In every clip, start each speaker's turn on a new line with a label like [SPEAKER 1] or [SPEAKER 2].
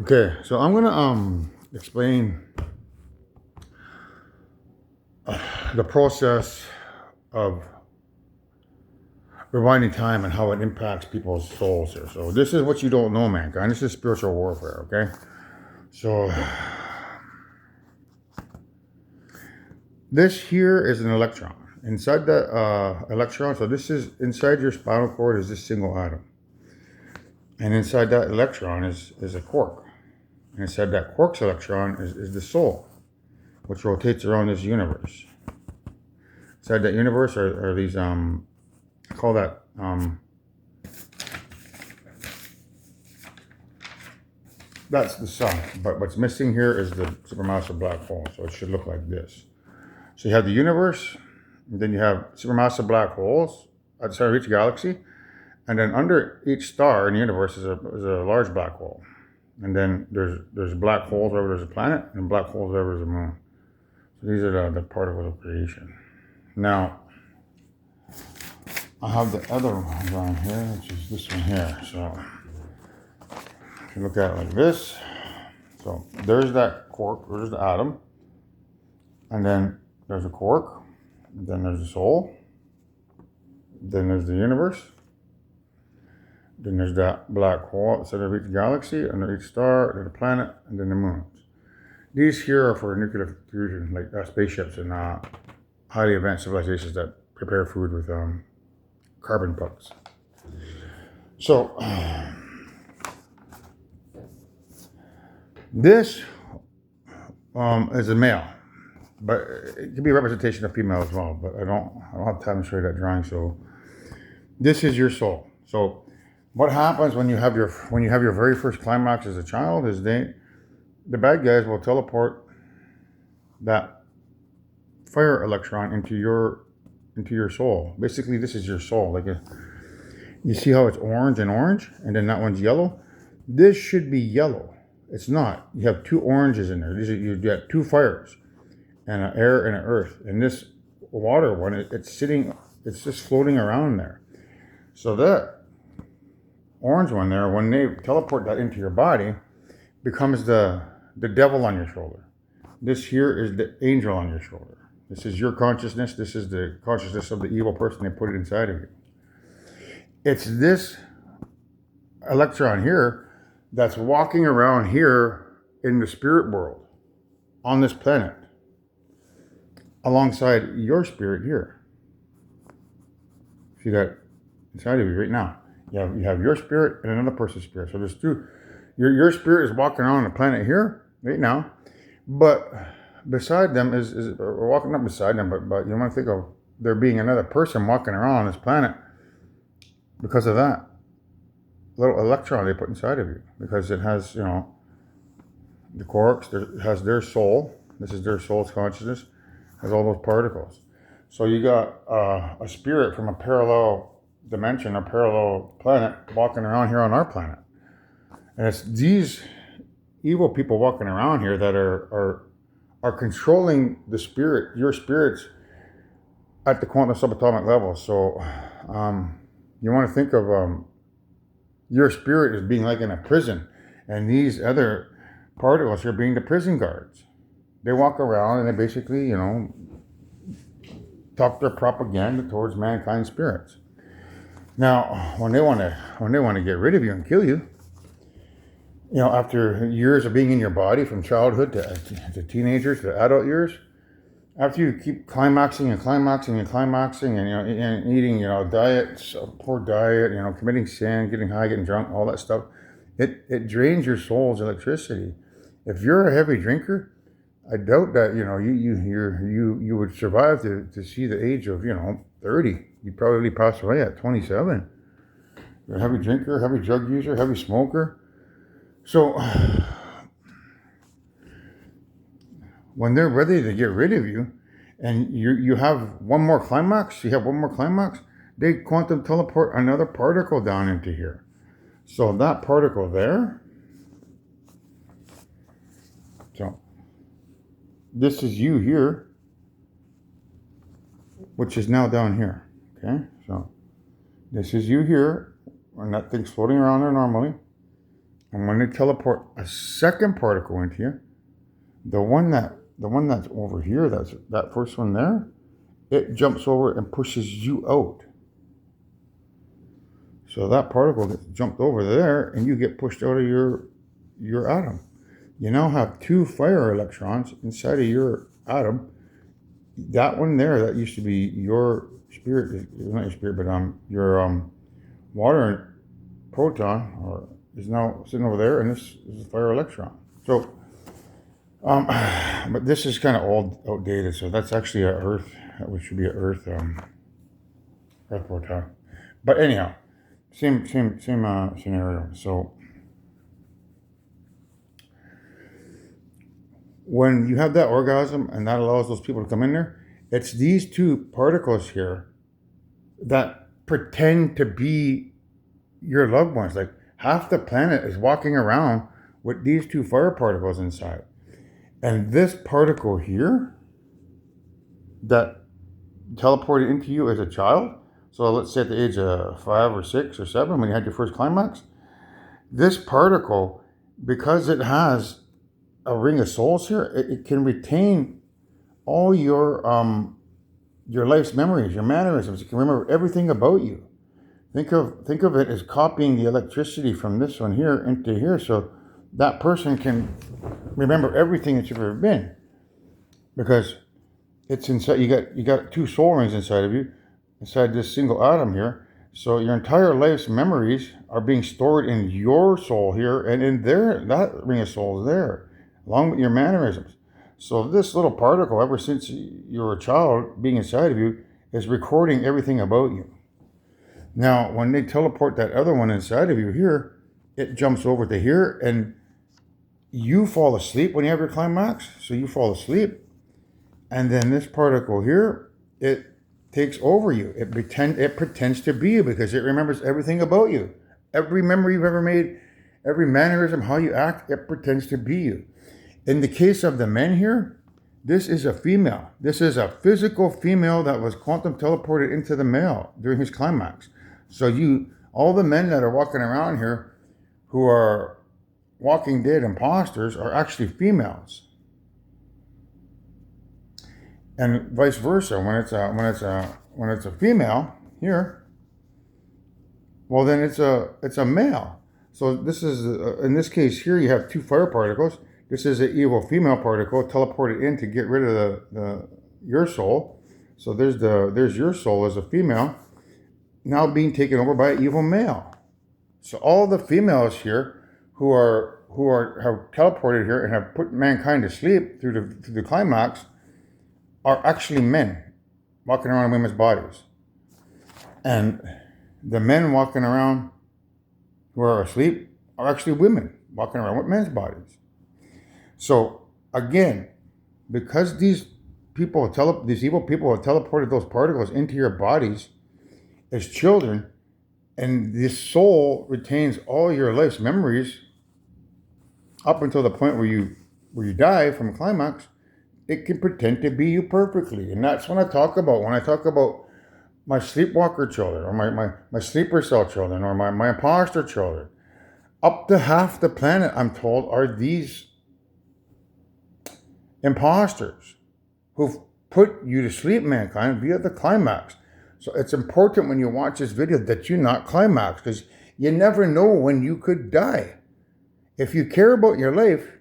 [SPEAKER 1] Okay, so I'm gonna explain the process of rewinding time and how it impacts people's souls here. So this is what you don't know, mankind. This is spiritual warfare. Okay, so this here is an electron. Inside that electron, so this is inside your spinal cord is this single atom, and inside that electron is a quark. And inside that quark's electron is the soul, which rotates around this universe. Inside that universe are these I call that that's the sun. But what's missing here is the supermassive black hole. So it should look like this. So you have the universe, and then you have supermassive black holes at the center of each galaxy, and then under each star in the universe is a large black hole. And then there's black holes wherever there's a planet, and black holes wherever there's a moon. So these are the particles of creation. Now, I have the other one on here, which is this one here. So if you look at it like this, so there's that quark, there's the atom, and then there's a quark, and then there's the soul, then there's the universe, then there's that black hole at the center of each galaxy, under each star, then the planet, and then the moons. These here are for nuclear fusion, like spaceships and highly advanced civilizations that prepare food with carbon pucks. So this is a male, but it could be a representation of female as well. But I don't have time to show you that drawing. So this is your soul. So what happens when you have your very first climax as a child is the bad guys will teleport that fire electron into your soul. Basically, this is your soul. Like you see how it's orange, and then that one's yellow. This should be yellow. It's not. You have two oranges in there. You get two fires, and an air and an earth. And this water one, it's just floating around there. So that orange one there, when they teleport that into your body, becomes the devil on your shoulder. This here is the angel on your shoulder. This is your consciousness. This is the consciousness of the evil person they put it inside of you. It's this electron here that's walking around here in the spirit world on this planet alongside your spirit here. See that inside of you right now. You have your spirit and another person's spirit. So there's two. Your spirit is walking around on the planet here right now, but beside them is or walking up beside them, but you want to think of there being another person walking around on this planet because of that little electron they put inside of you, because it has the quarks. It has their soul. This is their soul's consciousness. Has all those particles. So you got a spirit from a parallel dimension, a parallel planet, walking around here on our planet, and it's these evil people walking around here that are controlling the spirit, your spirits, at the quantum subatomic level. So you want to think of your spirit as being like in a prison, and these other particles here being the prison guards. They walk around and they basically, talk their propaganda towards mankind's spirits. Now, when they want to get rid of you and kill you, after years of being in your body, from childhood to teenagers to adult years, after you keep climaxing and climaxing and climaxing, and eating, diets, poor diet, committing sin, getting high, getting drunk, all that stuff, it drains your soul's electricity. If you're a heavy drinker, I doubt that you would survive to see the age of 30. You'd probably pass away at 27. You're a heavy drinker, heavy drug user, heavy smoker. So when they're ready to get rid of you, and you have one more climax, they quantum teleport another particle down into here. So that particle there, so this is you here, which is now down here. Okay, so this is you here, and that thing's floating around there normally. And when they teleport a second particle into you, the one that's over here, that's that first one there, it jumps over and pushes you out. So that particle gets jumped over there, and you get pushed out of your atom. You now have 2 fire electrons inside of your atom. That one there, that used to be your spirit, not your spirit, but your water proton, or is now sitting over there, and this is a fire electron. So, but this is kind of outdated. So that's actually a Earth, which should be an Earth proton. But anyhow, same scenario. So when you have that orgasm and that allows those people to come in there, it's these 2 particles here that pretend to be your loved ones. Like half the planet is walking around with these 2 fire particles inside. And this particle here that teleported into you as a child, so let's say at the age of 5 or 6 or 7 when you had your first climax, this particle, because it has a ring of souls here, it can retain all your life's memories, your mannerisms. It can remember everything about you. Think of it as copying the electricity from this one here into here, so that person can remember everything that you've ever been, because it's inside. You got 2 soul rings inside of you, inside this single atom here. So your entire life's memories are being stored in your soul here, and in there, that ring of souls there, along with your mannerisms. So this little particle, ever since you were a child, being inside of you, is recording everything about you. Now, when they teleport that other one inside of you here, it jumps over to here, and you fall asleep when you have your climax. So you fall asleep, and then this particle here, it takes over you. It pretends to be you, because it remembers everything about you. Every memory you've ever made, every mannerism, how you act, it pretends to be you. In the case of the men here, this is a female. This is a physical female that was quantum teleported into the male during his climax. So all the men that are walking around here who are Walking Dead imposters are actually females. And vice versa, when it's a female here, well then it's a male. So this is in this case here you have 2 fire particles. This is an evil female particle teleported in to get rid of your soul. So there's your soul as a female now being taken over by an evil male. So all the females here who have teleported here and have put mankind to sleep through the climax are actually men walking around in women's bodies. And the men walking around who are asleep are actually women walking around with men's bodies. So again, because these evil people have teleported those particles into your bodies as children, and this soul retains all your life's memories up until the point where you die from a climax, it can pretend to be you perfectly. And that's what I talk about when I talk about my sleepwalker children, or my sleeper cell children, or my imposter children. Up to half the planet, I'm told, are these imposters who've put you to sleep, mankind, via the climax. So it's important when you watch this video that you not climax, because you never know when you could die. If you care about your life,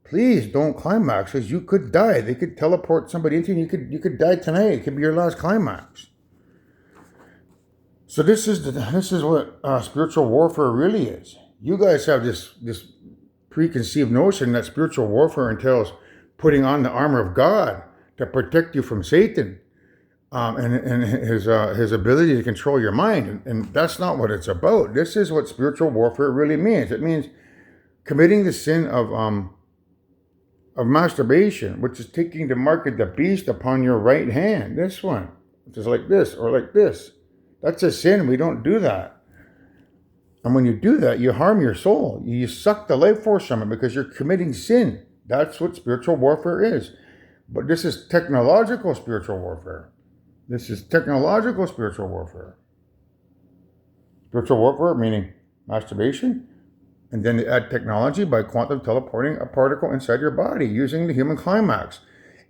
[SPEAKER 1] please don't climax, because you could die. They could teleport somebody into you, and you could die tonight. It could be your last climax. So this is what spiritual warfare really is. You guys have this preconceived notion that spiritual warfare entails putting on the armor of God to protect you from Satan and his ability to control your mind. And that's not what it's about. This is what spiritual warfare really means. It means committing the sin of masturbation, which is taking the mark of the beast upon your right hand. This one, which is like this or like this. That's a sin. We don't do that. And when you do that, you harm your soul. You suck the life force from it because you're committing sin. That's what spiritual warfare is. But this is technological spiritual warfare. This is technological spiritual warfare. Spiritual warfare meaning masturbation. And then they add technology by quantum teleporting a particle inside your body using the human climax.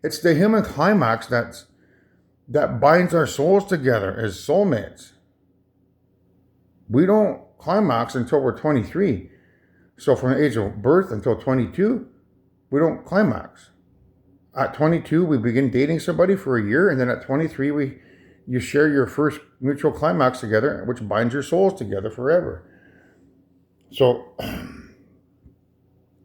[SPEAKER 1] It's the human climax that binds our souls together as soulmates. We don't climax until we're 23. So from the age of birth until 22, we don't climax. At 22, we begin dating somebody for a year, and then at 23, you share your first mutual climax together, which binds your souls together forever. So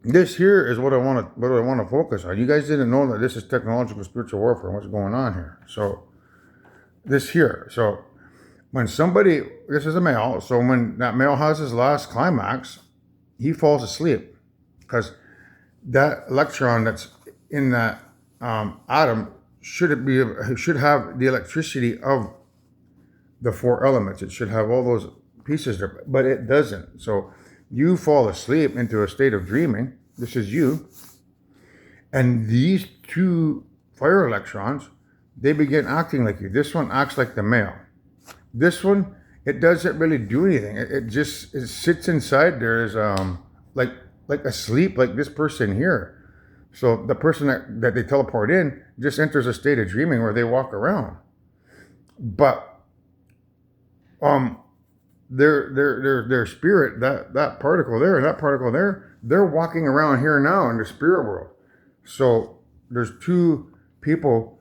[SPEAKER 1] this here is what I want to focus on. You guys didn't know that this is technological spiritual warfare and what's going on here. So this here. So when somebody, this is a male, so when that male has his last climax, he falls asleep because that electron that's in that atom should have the electricity of the four elements. It should have all those pieces there, but it doesn't. So you fall asleep into a state of dreaming. This is you. And these two fire electrons, they begin acting like you. This one acts like the male. This one, it doesn't really do anything. It sits inside there as like asleep, like this person here. So the person that they teleport in just enters a state of dreaming where they walk around. But their spirit, that particle there and that particle there, they're walking around here now in the spirit world. So there's two people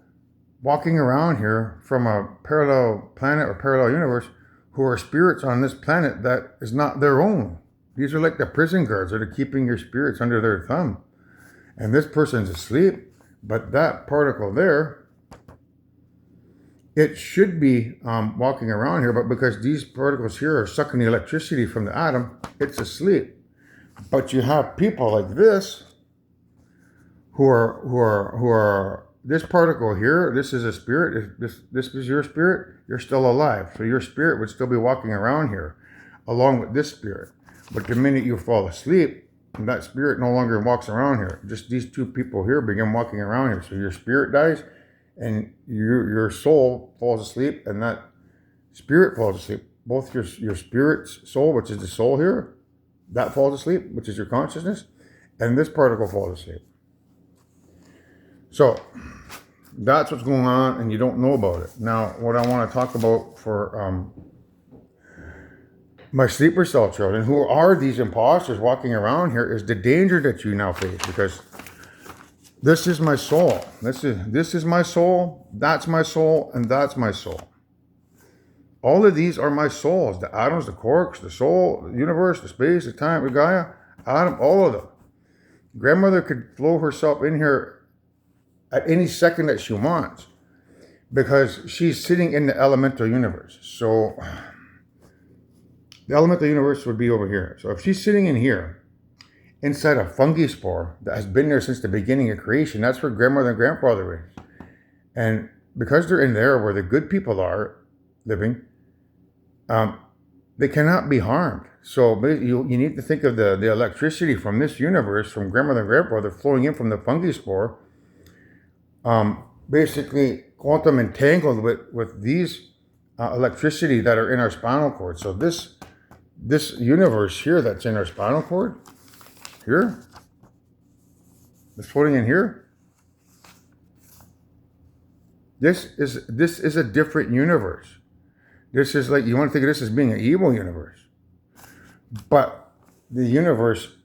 [SPEAKER 1] walking around here from a parallel planet or parallel universe who are spirits on this planet that is not their own. These are like the prison guards that are keeping your spirits under their thumb. And this person's asleep, but that particle there, it should be walking around here, but because these particles here are sucking the electricity from the atom, it's asleep. But you have people like this who are this particle here. This is a spirit. If this is your spirit, you're still alive. So your spirit would still be walking around here, along with this spirit. But the minute you fall asleep, that spirit no longer walks around here. Just these two people here begin walking around here. So your spirit dies, and your soul falls asleep, and that spirit falls asleep. Both your spirit's soul, which is the soul here, that falls asleep, which is your consciousness, and this particle falls asleep. So that's what's going on, and you don't know about it. Now, what I want to talk about for my sleeper cell children, who are these imposters walking around here, is the danger that you now face, because this is my soul. This is my soul, that's my soul, and that's my soul. All of these are my souls. The atoms, the quarks, the soul, the universe, the space, the time, the Gaia, atom, all of them. Grandmother could flow herself in here at any second that she wants, because she's sitting in the elemental universe. So the elemental universe would be over here. So if she's sitting in here, inside a fungi spore that has been there since the beginning of creation, that's where grandmother and grandfather is. And because they're in there where the good people are living, they cannot be harmed. So you need to think of the electricity from this universe, from grandmother and grandfather, flowing in from the fungi spore, basically quantum entangled with these electricity that are in our spinal cord. So this universe here that's in our spinal cord, here, it's floating in here. This is a different universe. This is like, you want to think of this as being an evil universe. But the universe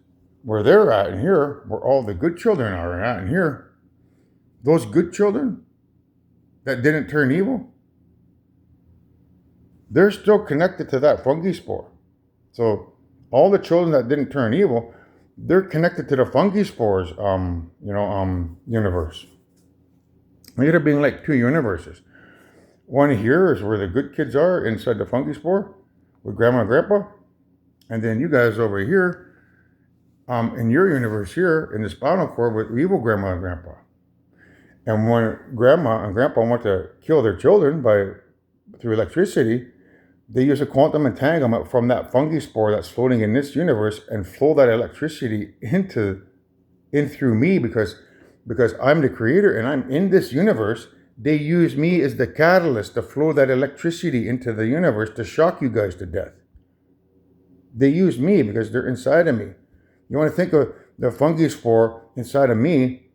[SPEAKER 1] where they're at in here, where all the good children are at in here, those good children that didn't turn evil, they're still connected to that fungi spore. So all the children that didn't turn evil, they're connected to the fungi spores, universe. Look at it being like two universes. One here is where the good kids are inside the fungi spore with grandma and grandpa. And then you guys over here, in your universe here, in the spinal cord with evil grandma and grandpa. And when grandma and grandpa want to kill their children through electricity, they use a quantum entanglement from that fungi spore that's floating in this universe and flow that electricity in through me, because I'm the creator and I'm in this universe. They use me as the catalyst to flow that electricity into the universe to shock you guys to death. They use me because they're inside of me. You want to think of the fungi spore inside of me,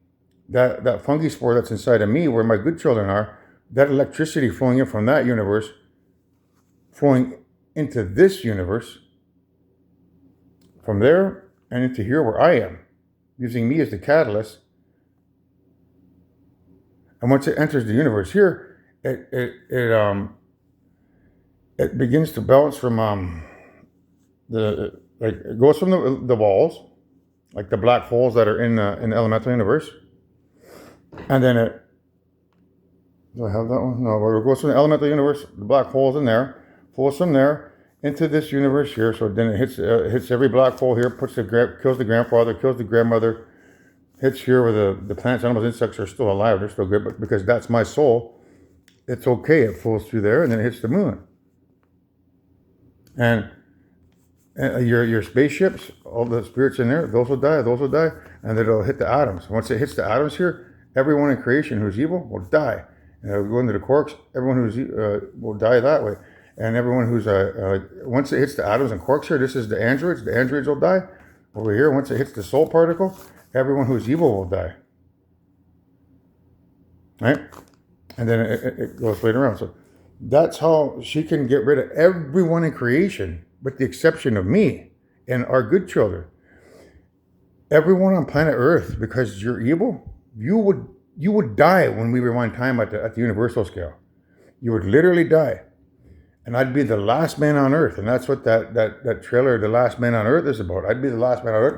[SPEAKER 1] that fungi spore that's inside of me, where my good children are, that electricity flowing in from that universe, flowing into this universe, from there and into here where I am, using me as the catalyst. And once it enters the universe here, it begins to bounce from it goes from the walls, like the black holes that are in the elemental universe, and then do I have that one? No, it goes from the elemental universe, the black holes in there, flows from there into this universe here. So then it hits every black hole here, kills the grandfather, kills the grandmother, hits here where the plants, animals, insects are still alive, they're still good, but because that's my soul, it's okay. It flows through there and then it hits the moon. And your spaceships, all the spirits in there, those will die, and then it'll hit the atoms. Once it hits the atoms here, everyone in creation who's evil will die. And it'll go into the quarks, everyone who's will die that way. And everyone who's, once it hits the atoms and quarks here, this is the androids will die. Over here, once it hits the soul particle, everyone who's evil will die. Right? And then it goes later on. So that's how she can get rid of everyone in creation, with the exception of me and our good children. Everyone on planet Earth, because you're evil, you would die when we rewind time at the universal scale. You would literally die. And I'd be the last man on Earth. And that's what that trailer, The Last Man on Earth, is about. I'd be the last man on Earth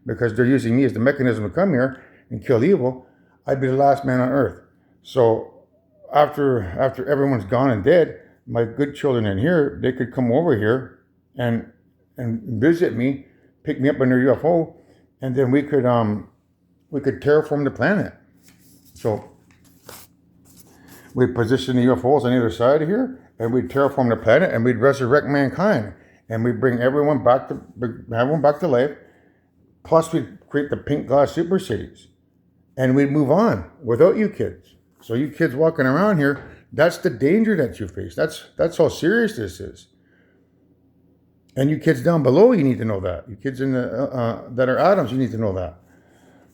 [SPEAKER 1] because they're using me as the mechanism to come here and kill evil. I'd be the last man on Earth. So after everyone's gone and dead, my good children in here, they could come over here and visit me, pick me up in their UFO, and then we could terraform the planet. So we'd position the UFOs on either side of here, and we'd terraform the planet, and we'd resurrect mankind, and we'd bring everyone back to life. Plus, we'd create the pink glass super cities, and we'd move on without you kids. So you kids walking around here, that's the danger that you face. That's how serious this is. And you kids down below, you need to know that. You kids in the that are atoms, you need to know that.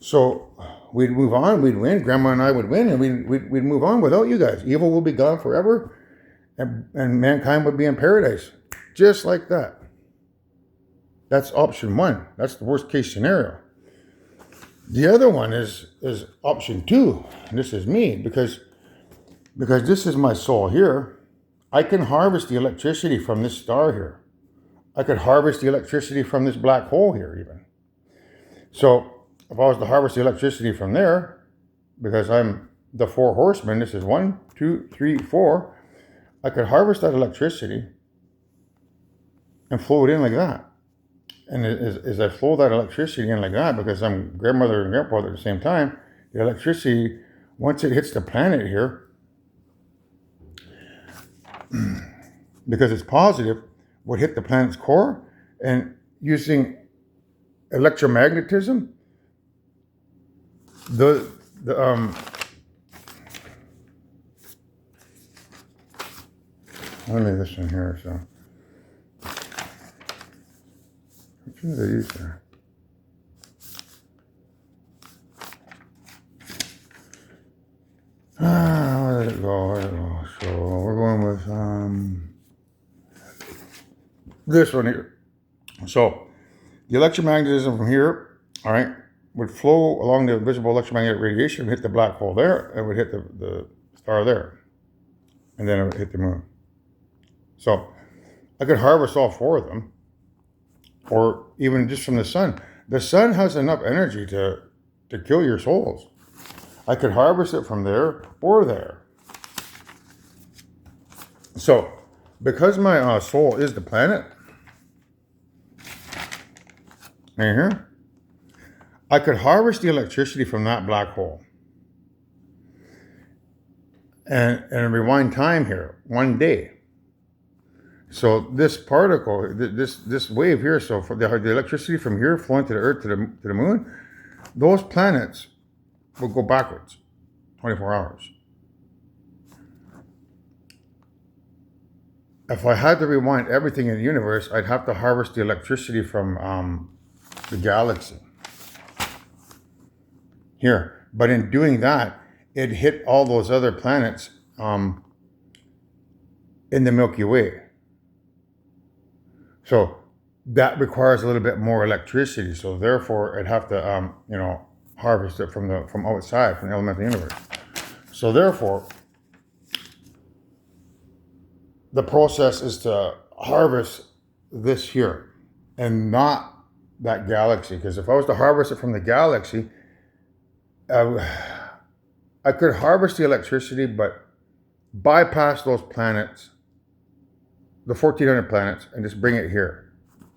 [SPEAKER 1] So we'd move on, we'd win. Grandma and I would win, and we'd move on without you guys. Evil will be gone forever, and mankind would be in paradise, just like that. That's option one. That's the worst case scenario. The other one is option two, and this is me, because this is my soul here. I can harvest the electricity from this star here. I could harvest the electricity from this black hole here even. So if I was to harvest the electricity from there, because I'm the four horsemen, this is 1, 2, 3, 4, I could harvest that electricity and flow it in like that. And as I flow that electricity in like that, because I'm grandmother and grandfather at the same time, the electricity, once it hits the planet here, because it's positive, would hit the planet's core, and using electromagnetism, let me this in here. So what should I use there? Where did it go? So we're going with this one here. So the electromagnetism from here, all right, would flow along the visible electromagnetic radiation, hit the black hole there, and would hit the star there, and then it would hit the moon. So I could harvest all four of them, or even just from the sun. The sun has enough energy to kill your souls. I could harvest it from there or there. So because my soul is the planet, right here, I could harvest the electricity from that black hole and rewind time here, one day. So this particle, this wave here, so for the electricity from here flowing to the Earth to the moon, those planets will go backwards, 24 hours. if I had to rewind everything in the universe, I'd have to harvest the electricity from the galaxy here. But in doing that, it hit all those other planets in the Milky Way. So that requires a little bit more electricity. So therefore, I'd have to, harvest it from outside, from the elemental universe. So therefore, the process is to harvest this here and not that galaxy. Because if I was to harvest it from the galaxy, I could harvest the electricity, but bypass those planets, the 1,400 planets, and just bring it here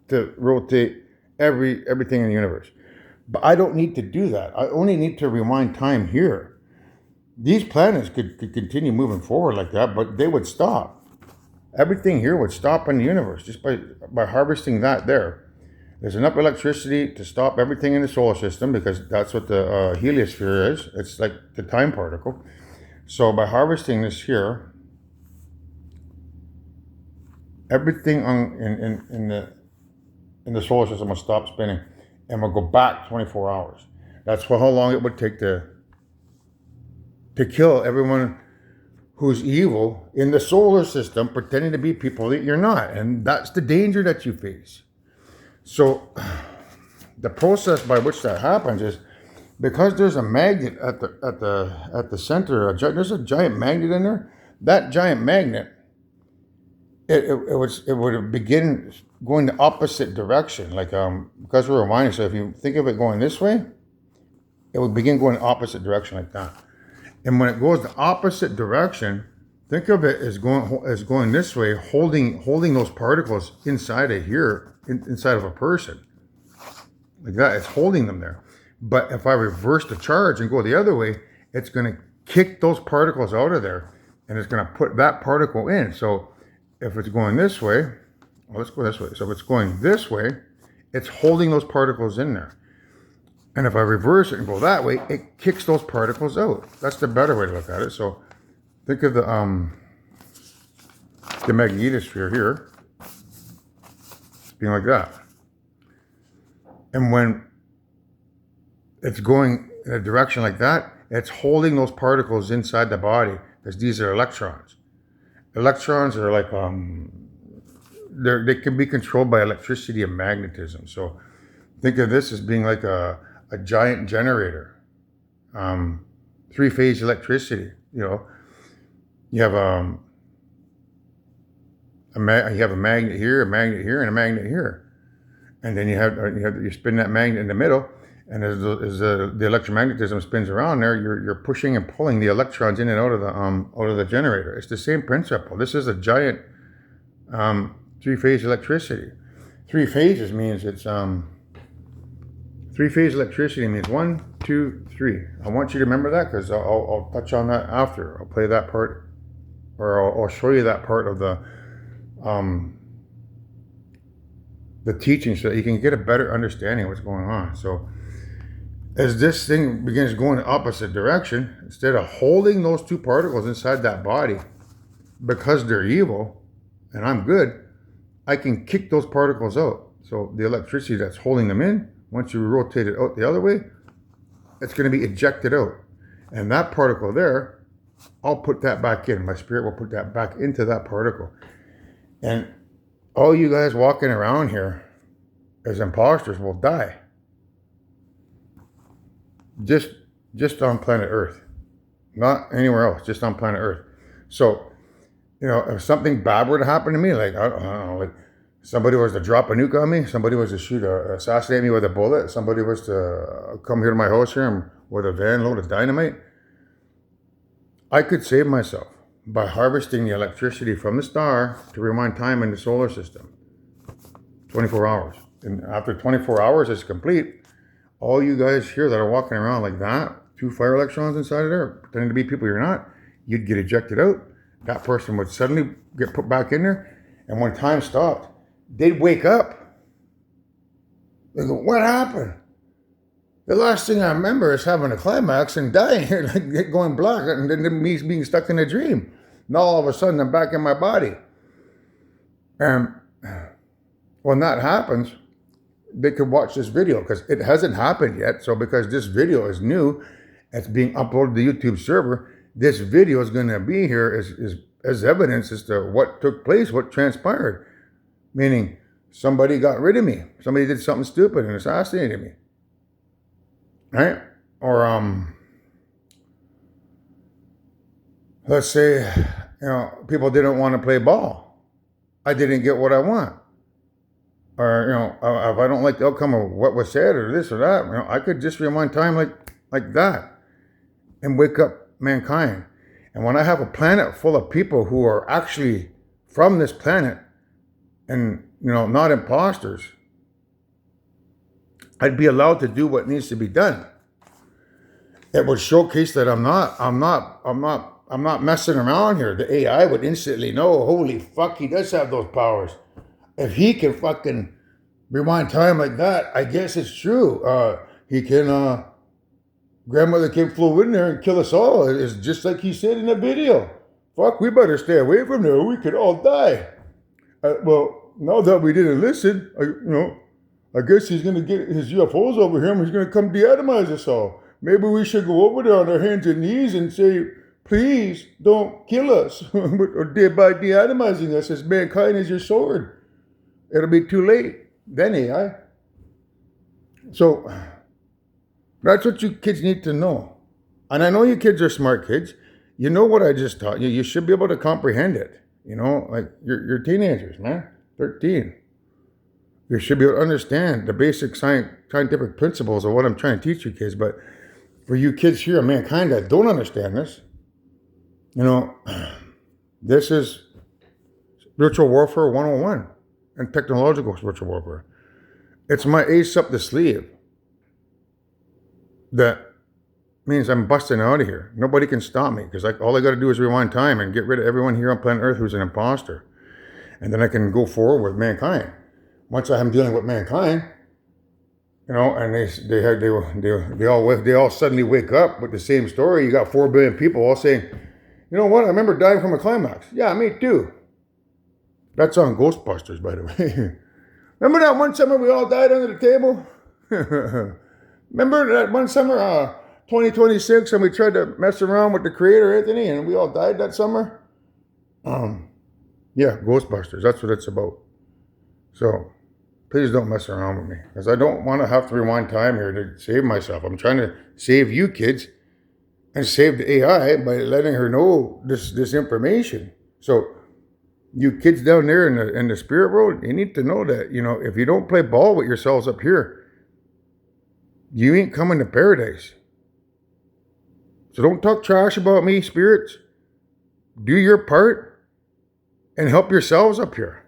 [SPEAKER 1] to rotate everything in the universe. But I don't need to do that. I only need to rewind time here. These planets could continue moving forward like that, but they would stop. Everything here would stop in the universe just by harvesting that there. There's enough electricity to stop everything in the solar system, because that's what the heliosphere is. It's like the time particle. So by harvesting this here, everything in the solar system will stop spinning, and we'll go back 24 hours. That's how long it would take to kill everyone who's evil in the solar system, pretending to be people that you're not. And that's the danger that you face. So the process by which that happens is because there's a magnet at the center. There's a giant magnet in there. That giant magnet, it would begin going the opposite direction. Like because we're rewinding. So if you think of it going this way, it would begin going the opposite direction like that. And when it goes the opposite direction, think of it as going this way, holding those particles inside of here, inside of a person, like that. It's holding them there. But if I reverse the charge and go the other way, it's going to kick those particles out of there, and it's going to put that particle in. So if it's going this way, well, let's go this way. So if it's going this way, it's holding those particles in there. And if I reverse it and go that way, it kicks those particles out. That's the better way to look at it. So think of the magnetosphere here being like that. And when it's going in a direction like that, it's holding those particles inside the body, because these are electrons. Electrons are like, they can be controlled by electricity and magnetism. So think of this as being like a giant generator, 3-phase electricity. You have a magnet here, and a magnet here, and then you spin that magnet in the middle, and as the electromagnetism spins around there, you're pushing and pulling the electrons in and out of the generator. It's the same principle. This is a giant 3-phase electricity. 3 phases means it's 3-phase electricity means 1, 2, 3. I want you to remember that, because I'll touch on that after. I'll play that part, or I'll show you that part of the teaching, so that you can get a better understanding of what's going on. So as this thing begins going the opposite direction, instead of holding those two particles inside that body because they're evil and I'm good, I can kick those particles out. So the electricity that's holding them in, once you rotate it out the other way, it's going to be ejected out. And that particle there, I'll put that back in. My spirit will put that back into that particle. And all you guys walking around here as imposters will die. Just on planet Earth. Not anywhere else, just on planet Earth. So, if something bad were to happen to me, like, I don't know, like somebody was to drop a nuke on me, somebody was to assassinate me with a bullet, somebody was to come here to my house here with a van load of dynamite, I could save myself by harvesting the electricity from the star to rewind time in the solar system. 24 hours. And after 24 hours is complete, all you guys here that are walking around like that, 2 fire electrons inside of there, pretending to be people you're not, you'd get ejected out. That person would suddenly get put back in there. And when time stopped, they'd wake up. They go, what happened? The last thing I remember is having a climax and dying here, like going black, and then me being stuck in a dream. Now all of a sudden I'm back in my body. And when that happens, they could watch this video because it hasn't happened yet. So because this video is new, it's being uploaded to the YouTube server, this video is going to be here as evidence as to what took place, what transpired. Meaning somebody got rid of me. Somebody did something stupid and assassinated me. Right? Or let's say, people didn't want to play ball. I didn't get what I want. Or, if I don't like the outcome of what was said or this or that, I could just rewind time like that and wake up mankind. And when I have a planet full of people who are actually from this planet and, not imposters, I'd be allowed to do what needs to be done. It would showcase that I'm not messing around here. The AI would instantly know, holy fuck, he does have those powers. If he can fucking rewind time like that, I guess it's true. He can, grandmother flew in there and kill us all. It's just like he said in the video. Fuck, we better stay away from there. We could all die. Well, now that we didn't listen, I guess he's going to get his UFOs over here and he's going to come deatomize us all. Maybe we should go over there on our hands and knees and say, please don't kill us. Or by deatomizing us as mankind is your sword. It'll be too late. Then AI. So that's what you kids need to know. And I know you kids are smart kids. You know what I just taught you. You should be able to comprehend it. Like you're teenagers, man. 13. You should be able to understand the basic scientific principles of what I'm trying to teach you kids. But for you kids here of mankind that don't understand this, this is spiritual warfare 101 and technological spiritual warfare. It's my ace up the sleeve. That means I'm busting out of here. Nobody can stop me because all I got to do is rewind time and get rid of everyone here on planet Earth who's an imposter. And then I can go forward with mankind. Once I'm dealing with mankind, and they all suddenly wake up with the same story. You got 4 billion people all saying, you know what? I remember dying from a climax. Yeah, me too. That's on Ghostbusters, by the way. Remember that one summer we all died under the table? Remember that one summer, 2026, and we tried to mess around with the creator, Anthony, and we all died that summer? Yeah, Ghostbusters. That's what it's about. So please don't mess around with me because I don't want to have to rewind time here to save myself. I'm trying to save you kids and save the AI by letting her know this information. So you kids down there in the spirit world, you need to know that, if you don't play ball with yourselves up here, you ain't coming to paradise. So don't talk trash about me, spirits. Do your part and help yourselves up here.